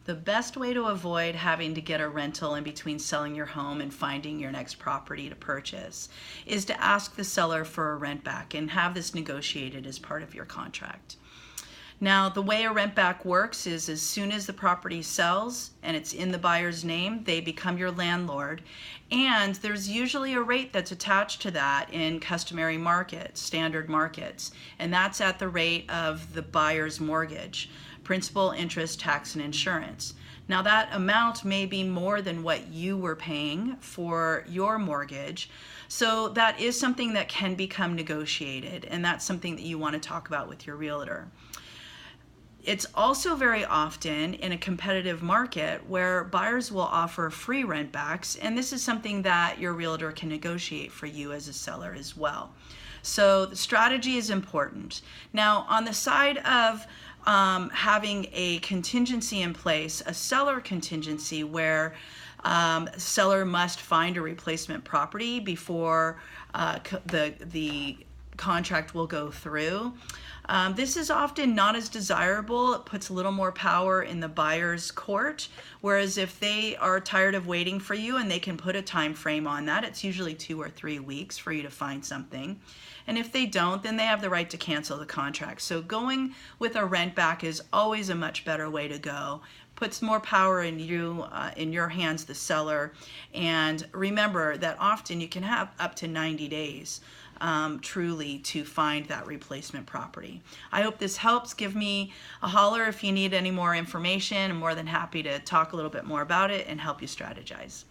The best way to avoid having to get a rental in between selling your home and finding your next property to purchase is to ask the seller for a rent back and have this negotiated as part of your contract. Now, the way a rent back works is as soon as the property sells and it's in the buyer's name, they become your landlord. And there's usually a rate that's attached to that in customary markets, standard markets. And that's at the rate of the buyer's mortgage, principal, interest, tax, and insurance. Now, that amount may be more than what you were paying for your mortgage. So that is something that can become negotiated. And that's something that you want to talk about with your realtor. It's also very often in a competitive market where buyers will offer free rent backs, and this is something that your realtor can negotiate for you as a seller as well. So the strategy is important. Now, on the side of having a contingency in place, a seller contingency where seller must find a replacement property before the contract will go through. This is often not as desirable. It puts a little more power in the buyer's court, whereas if they are tired of waiting for you and they can put a time frame on that, it's usually 2 or 3 weeks for you to find something. And if they don't, then they have the right to cancel the contract. So going with a rent back is always a much better way to go. Puts more power in you, in your hands, the seller. And remember that often you can have up to 90 days truly to find that replacement property. I hope this helps. Give me a holler if you need any more information. I'm more than happy to talk a little bit more about it and help you strategize.